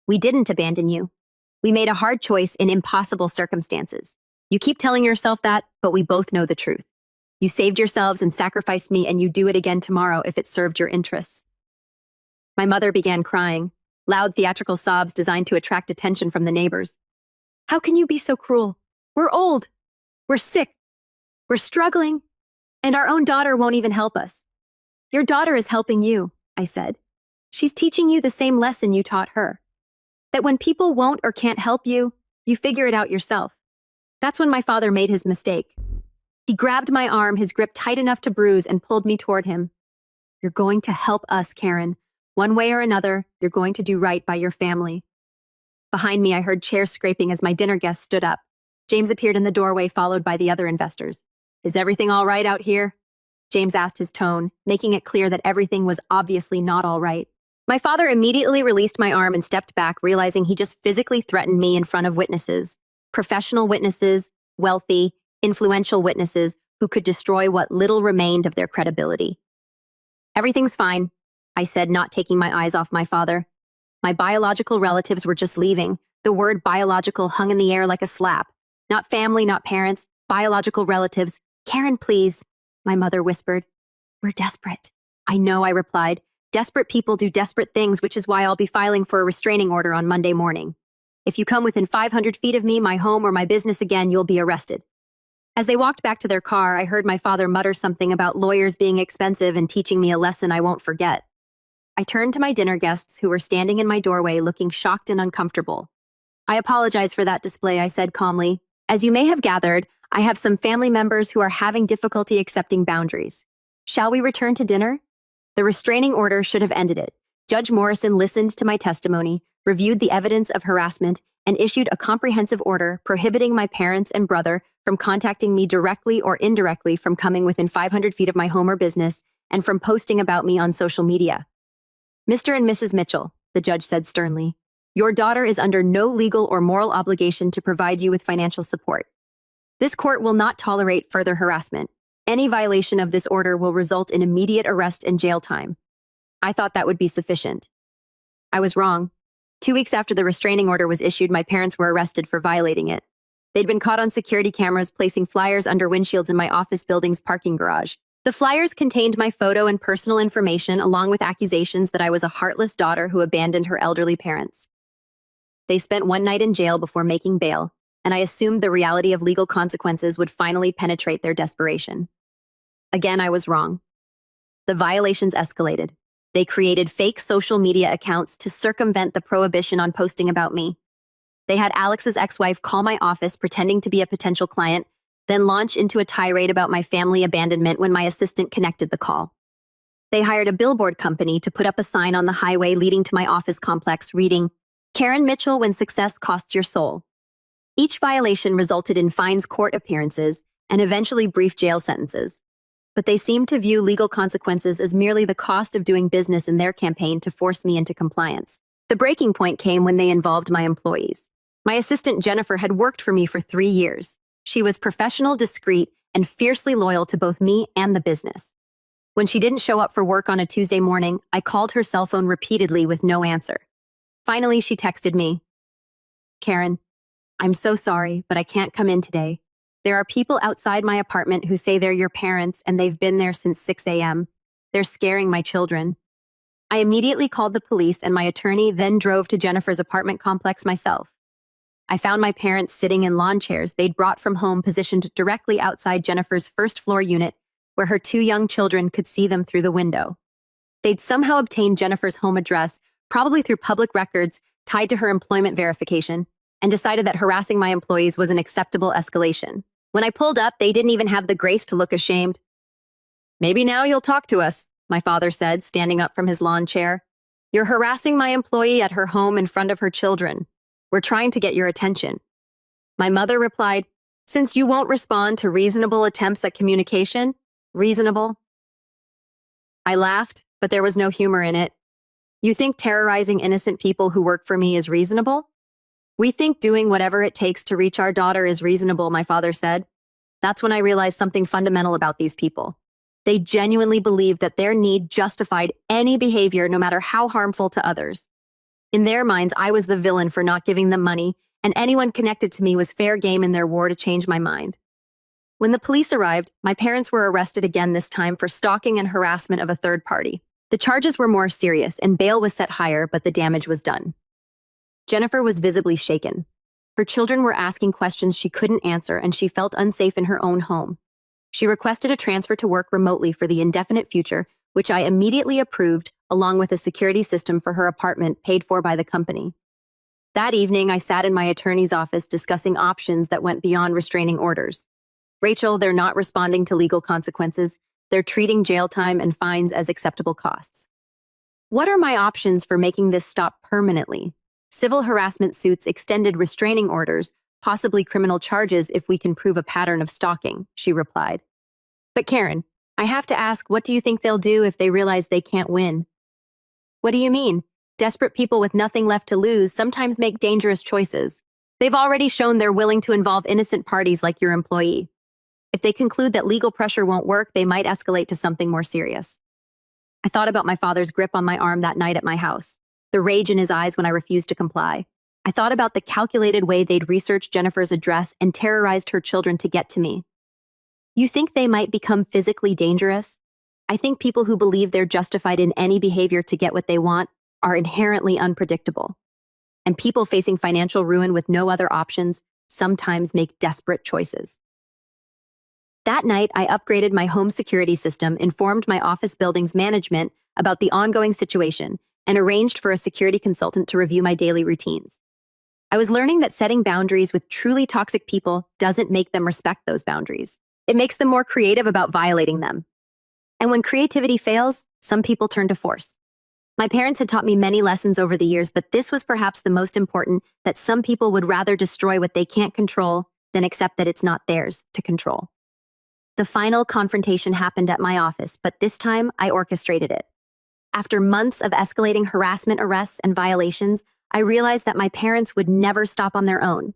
[SPEAKER 1] "We didn't abandon you. We made a hard choice in impossible circumstances. You keep telling yourself that, but we both know the truth. You saved yourselves and sacrificed me, and you do it again tomorrow if it served your interests." My mother began crying, loud theatrical sobs designed to attract attention from the neighbors. "How can you be so cruel? We're old. We're sick. We're struggling. And our own daughter won't even help us." "Your daughter is helping you," I said. "She's teaching you the same lesson you taught her. That when people won't or can't help you, you figure it out yourself." That's when my father made his mistake. He grabbed my arm, his grip tight enough to bruise, and pulled me toward him. "You're going to help us, Karen. One way or another, you're going to do right by your family." Behind me, I heard chairs scraping as my dinner guests stood up. James appeared in the doorway, followed by the other investors. "Is everything all right out here?" James asked, his tone, making it clear that everything was obviously not all right. My father immediately released my arm and stepped back, realizing he just physically threatened me in front of witnesses. Professional witnesses, wealthy, influential witnesses who could destroy what little remained of their credibility. "Everything's fine," I said, not taking my eyes off my father. My biological relatives were just leaving. The word biological hung in the air like a slap. Not family, not parents, biological relatives. "Karen, please," my mother whispered. "We're desperate." "I know," I replied. "Desperate people do desperate things, which is why I'll be filing for a restraining order on Monday morning. If you come within 500 feet of me, my home, or my business again, you'll be arrested." As they walked back to their car, I heard my father mutter something about lawyers being expensive and teaching me a lesson I won't forget. I turned to my dinner guests, who were standing in my doorway looking shocked and uncomfortable. "I apologize for that display," I said calmly. "As you may have gathered, I have some family members who are having difficulty accepting boundaries. Shall we return to dinner?" The restraining order should have ended it. Judge Morrison listened to my testimony, reviewed the evidence of harassment, and issued a comprehensive order prohibiting my parents and brother from contacting me directly or indirectly, from coming within 500 feet of my home or business, and from posting about me on social media. "Mr. and Mrs. Mitchell," the judge said sternly, "your daughter is under no legal or moral obligation to provide you with financial support. This court will not tolerate further harassment. Any violation of this order will result in immediate arrest and jail time." I thought that would be sufficient. I was wrong. 2 weeks after the restraining order was issued, my parents were arrested for violating it. They'd been caught on security cameras placing flyers under windshields in my office building's parking garage. The flyers contained my photo and personal information, along with accusations that I was a heartless daughter who abandoned her elderly parents. They spent one night in jail before making bail, and I assumed the reality of legal consequences would finally penetrate their desperation. Again, I was wrong. The violations escalated. They created fake social media accounts to circumvent the prohibition on posting about me. They had Alex's ex-wife call my office pretending to be a potential client, then launch into a tirade about my family abandonment when my assistant connected the call. They hired a billboard company to put up a sign on the highway leading to my office complex reading, "Karen Mitchell, when success costs your soul." Each violation resulted in fines, court appearances, and eventually brief jail sentences. But they seemed to view legal consequences as merely the cost of doing business in their campaign to force me into compliance. The breaking point came when they involved my employees. My assistant Jennifer had worked for me for 3 years. She was professional, discreet, and fiercely loyal to both me and the business. When she didn't show up for work on a Tuesday morning, I called her cell phone repeatedly with no answer. Finally, she texted me, "Karen, I'm so sorry, but I can't come in today. There are people outside my apartment who say they're your parents, and they've been there since 6 a.m. They're scaring my children." I immediately called the police, and my attorney then drove to Jennifer's apartment complex myself. I found my parents sitting in lawn chairs they'd brought from home positioned directly outside Jennifer's first floor unit, where her two young children could see them through the window. They'd somehow obtained Jennifer's home address, probably through public records tied to her employment verification, and decided that harassing my employees was an acceptable escalation. When I pulled up, they didn't even have the grace to look ashamed. "Maybe now you'll talk to us," my father said, standing up from his lawn chair. "You're harassing my employee at her home in front of her children. We're trying to get your attention." My mother replied, "Since you won't respond to reasonable attempts at communication, reasonable." I laughed, but there was no humor in it. "You think terrorizing innocent people who work for me is reasonable?" "We think doing whatever it takes to reach our daughter is reasonable," my father said. That's when I realized something fundamental about these people. They genuinely believed that their need justified any behavior, no matter how harmful to others. In their minds, I was the villain for not giving them money, and anyone connected to me was fair game in their war to change my mind. When the police arrived, my parents were arrested again, this time for stalking and harassment of a third party. The charges were more serious, and bail was set higher, but the damage was done. Jennifer was visibly shaken. Her children were asking questions she couldn't answer, and she felt unsafe in her own home. She requested a transfer to work remotely for the indefinite future, which I immediately approved, along with a security system for her apartment paid for by the company. That evening, I sat in my attorney's office discussing options that went beyond restraining orders. "Rachel, they're not responding to legal consequences. They're treating jail time and fines as acceptable costs. What are my options for making this stop permanently? Civil harassment suits, extended restraining orders, possibly criminal charges if we can prove a pattern of stalking," she replied. "But Karen, I have to ask, what do you think they'll do if they realize they can't win?" "What do you mean? Desperate people with nothing left to lose sometimes make dangerous choices. They've already shown they're willing to involve innocent parties like your employee. If they conclude that legal pressure won't work, they might escalate to something more serious." I thought about my father's grip on my arm that night at my house, the rage in his eyes when I refused to comply. I thought about the calculated way they'd researched Jennifer's address and terrorized her children to get to me. You think they might become physically dangerous? I think people who believe they're justified in any behavior to get what they want are inherently unpredictable. And people facing financial ruin with no other options sometimes make desperate choices. That night, I upgraded my home security system, informed my office building's management about the ongoing situation, and arranged for a security consultant to review my daily routines. I was learning that setting boundaries with truly toxic people doesn't make them respect those boundaries. It makes them more creative about violating them. And when creativity fails, some people turn to force. My parents had taught me many lessons over the years, but this was perhaps the most important, that some people would rather destroy what they can't control than accept that it's not theirs to control. The final confrontation happened at my office, but this time I orchestrated it. After months of escalating harassment, arrests, and violations, I realized that my parents would never stop on their own.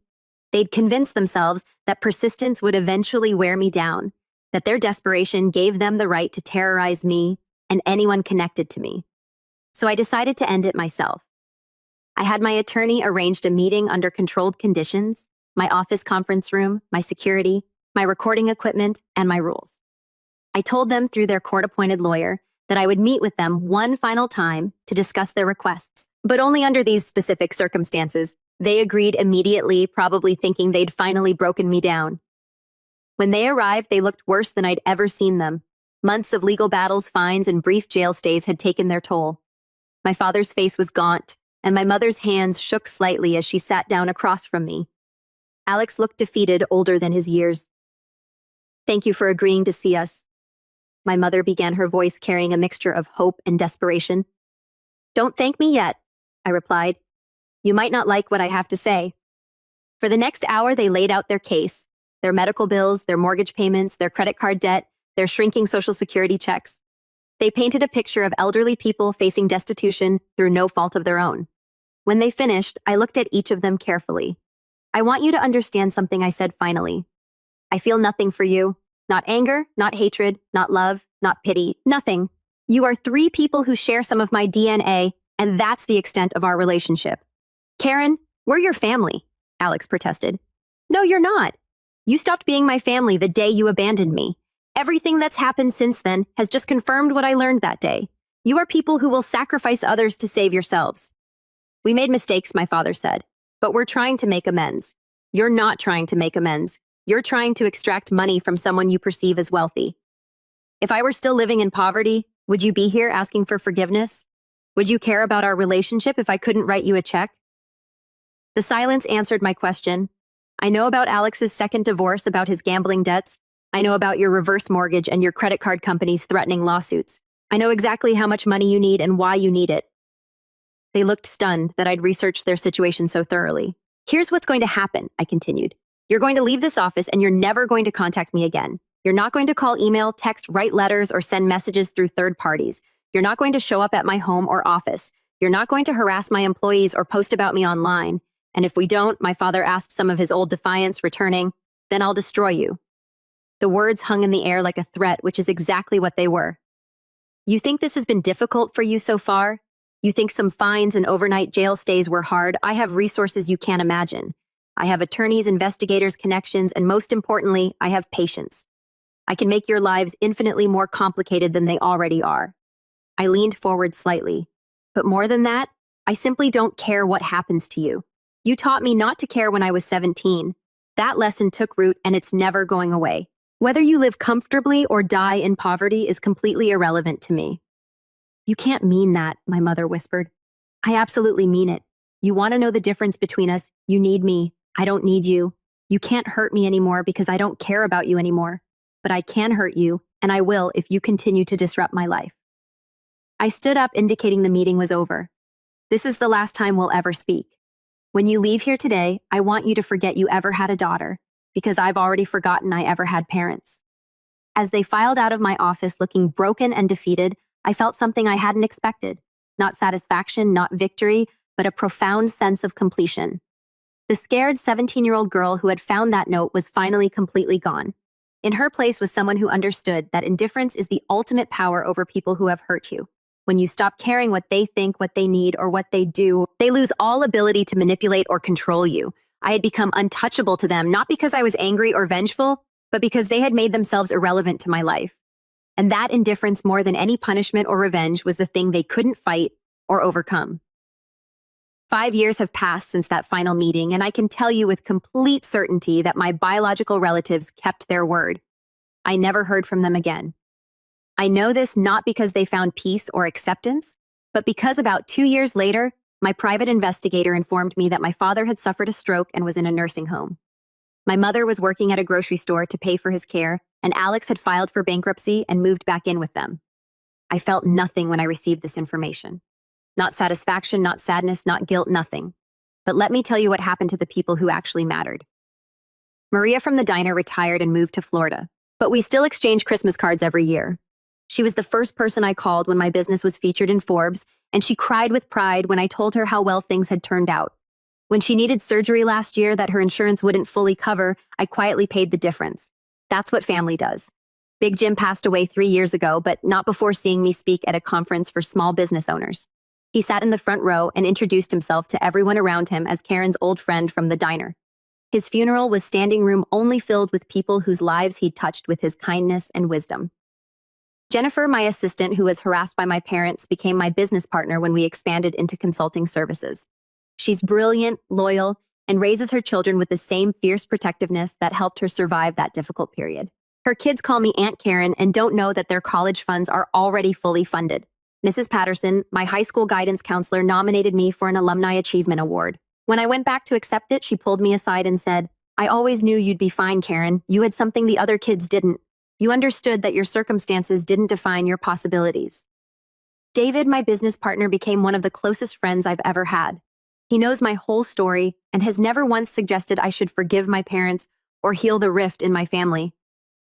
[SPEAKER 1] They'd convinced themselves that persistence would eventually wear me down, that their desperation gave them the right to terrorize me and anyone connected to me. So I decided to end it myself. I had my attorney arranged a meeting under controlled conditions, my office conference room, my security, my recording equipment, and my rules. I told them through their court-appointed lawyer that I would meet with them one final time to discuss their requests, but only under these specific circumstances. They agreed immediately, probably thinking they'd finally broken me down. When they arrived, they looked worse than I'd ever seen them. Months of legal battles, fines, and brief jail stays had taken their toll. My father's face was gaunt, and my mother's hands shook slightly as she sat down across from me. Alex looked defeated, older than his years. "Thank you for agreeing to see us." My mother began, her voice carrying a mixture of hope and desperation. "Don't thank me yet," I replied. "You might not like what I have to say." For the next hour, they laid out their case, their medical bills, their mortgage payments, their credit card debt, their shrinking Social Security checks. They painted a picture of elderly people facing destitution through no fault of their own. When they finished, I looked at each of them carefully. "I want you to understand something," I said finally. "I feel nothing for you. Not anger, not hatred, not love, not pity, nothing. You are three people who share some of my DNA, and that's the extent of our relationship." "Karen, we're your family," Alex protested. "No, you're not. You stopped being my family the day you abandoned me. Everything that's happened since then has just confirmed what I learned that day. You are people who will sacrifice others to save yourselves." "We made mistakes," my father said. But we're trying to make amends. You're not trying to make amends. You're trying to extract money from someone you perceive as wealthy. If I were still living in poverty, would you be here asking for forgiveness? Would you care about our relationship if I couldn't write you a check? The silence answered my question. I know about Alex's second divorce, about his gambling debts. I know about your reverse mortgage and your credit card company's threatening lawsuits. I know exactly how much money you need and why you need it. They looked stunned that I'd researched their situation so thoroughly. Here's what's going to happen, I continued. You're going to leave this office and you're never going to contact me again. You're not going to call, email, text, write letters, or send messages through third parties. You're not going to show up at my home or office. You're not going to harass my employees or post about me online. And if we don't, my father asked some of his old defiance returning, then I'll destroy you. The words hung in the air like a threat, which is exactly what they were. You think this has been difficult for you so far? You think some fines and overnight jail stays were hard? I have resources you can't imagine. I have attorneys, investigators, connections, and most importantly, I have patience. I can make your lives infinitely more complicated than they already are. I leaned forward slightly. But more than that, I simply don't care what happens to you. You taught me not to care when I was 17. That lesson took root and it's never going away. Whether you live comfortably or die in poverty is completely irrelevant to me. You can't mean that, my mother whispered. I absolutely mean it. You want to know the difference between us? You need me. I don't need you. You can't hurt me anymore because I don't care about you anymore. But I can hurt you, and I will if you continue to disrupt my life. I stood up, indicating the meeting was over. This is the last time we'll ever speak. When you leave here today, I want you to forget you ever had a daughter, because I've already forgotten I ever had parents. As they filed out of my office looking broken and defeated, I felt something I hadn't expected. Not satisfaction, not victory, but a profound sense of completion. The scared 17-year-old girl who had found that note was finally completely gone. In her place was someone who understood that indifference is the ultimate power over people who have hurt you. When you stop caring what they think, what they need, or what they do, they lose all ability to manipulate or control you. I had become untouchable to them, not because I was angry or vengeful, but because they had made themselves irrelevant to my life. And that indifference, more than any punishment or revenge, was the thing they couldn't fight or overcome. 5 years have passed since that final meeting, and I can tell you with complete certainty that my biological relatives kept their word. I never heard from them again. I know this not because they found peace or acceptance, but because about 2 years later, my private investigator informed me that my father had suffered a stroke and was in a nursing home. My mother was working at a grocery store to pay for his care, and Alex had filed for bankruptcy and moved back in with them. I felt nothing when I received this information. Not satisfaction, not sadness, not guilt, nothing. But let me tell you what happened to the people who actually mattered. Maria from the diner retired and moved to Florida, but we still exchange Christmas cards every year. She was the first person I called when my business was featured in Forbes, and she cried with pride when I told her how well things had turned out. When she needed surgery last year that her insurance wouldn't fully cover, I quietly paid the difference. That's what family does. Big Jim passed away 3 years ago, but not before seeing me speak at a conference for small business owners. He sat in the front row and introduced himself to everyone around him as Karen's old friend from the diner. His funeral was standing room only filled with people whose lives he'd touched with his kindness and wisdom. Jennifer, my assistant who was harassed by my parents, became my business partner when we expanded into consulting services. She's brilliant, loyal, and raises her children with the same fierce protectiveness that helped her survive that difficult period. Her kids call me Aunt Karen and don't know that their college funds are already fully funded. Mrs. Patterson, my high school guidance counselor, nominated me for an Alumni Achievement Award. When I went back to accept it, she pulled me aside and said, "I always knew you'd be fine, Karen. You had something the other kids didn't. You understood that your circumstances didn't define your possibilities." David, my business partner, became one of the closest friends I've ever had. He knows my whole story and has never once suggested I should forgive my parents or heal the rift in my family.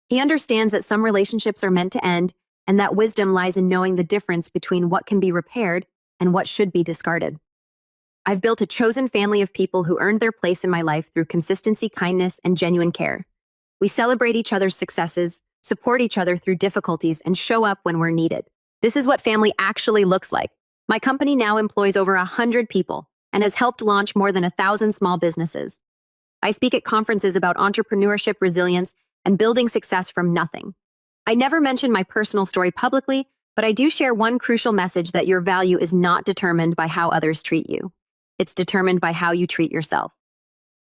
[SPEAKER 1] He understands that some relationships are meant to end, and that wisdom lies in knowing the difference between what can be repaired and what should be discarded. I've built a chosen family of people who earned their place in my life through consistency, kindness, and genuine care. We celebrate each other's successes, support each other through difficulties, and show up when we're needed. This is what family actually looks like. My company now employs over 100 people and has helped launch more than 1,000 small businesses. I speak at conferences about entrepreneurship, resilience, and building success from nothing. I never mention my personal story publicly, but I do share one crucial message: that your value is not determined by how others treat you. It's determined by how you treat yourself.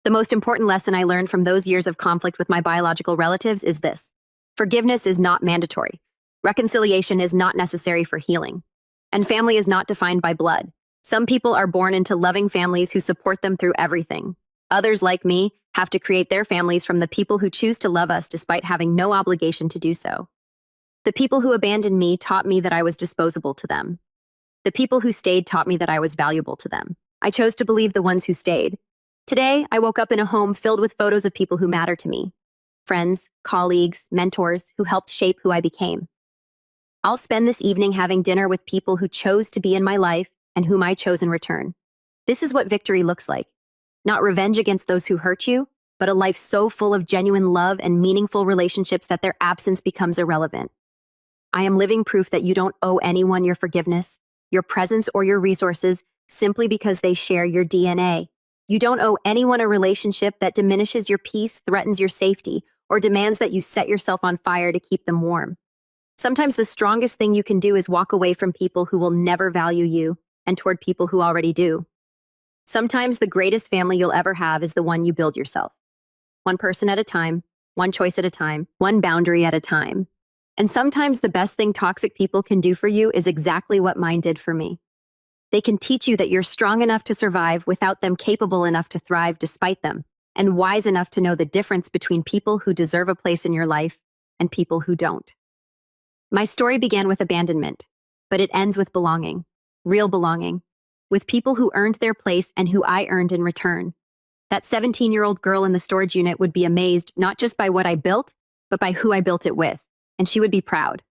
[SPEAKER 1] The most important lesson I learned from those years of conflict with my biological relatives is this: forgiveness is not mandatory. Reconciliation is not necessary for healing. And family is not defined by blood. Some people are born into loving families who support them through everything. Others, like me, have to create their families from the people who choose to love us despite having no obligation to do so. The people who abandoned me taught me that I was disposable to them. The people who stayed taught me that I was valuable to them. I chose to believe the ones who stayed. Today, I woke up in a home filled with photos of people who matter to me. Friends, colleagues, mentors who helped shape who I became. I'll spend this evening having dinner with people who chose to be in my life and whom I chose in return. This is what victory looks like. Not revenge against those who hurt you, but a life so full of genuine love and meaningful relationships that their absence becomes irrelevant. I am living proof that you don't owe anyone your forgiveness, your presence, or your resources simply because they share your DNA. You don't owe anyone a relationship that diminishes your peace, threatens your safety, or demands that you set yourself on fire to keep them warm. Sometimes the strongest thing you can do is walk away from people who will never value you and toward people who already do. Sometimes the greatest family you'll ever have is the one you build yourself. One person at a time, one choice at a time, one boundary at a time. And sometimes the best thing toxic people can do for you is exactly what mine did for me. They can teach you that you're strong enough to survive without them capable enough to thrive despite them, and wise enough to know the difference between people who deserve a place in your life and people who don't. My story began with abandonment, but it ends with belonging, real belonging, with people who earned their place and who I earned in return. That 17-year-old girl in the storage unit would be amazed not just by what I built, but by who I built it with, and she would be proud.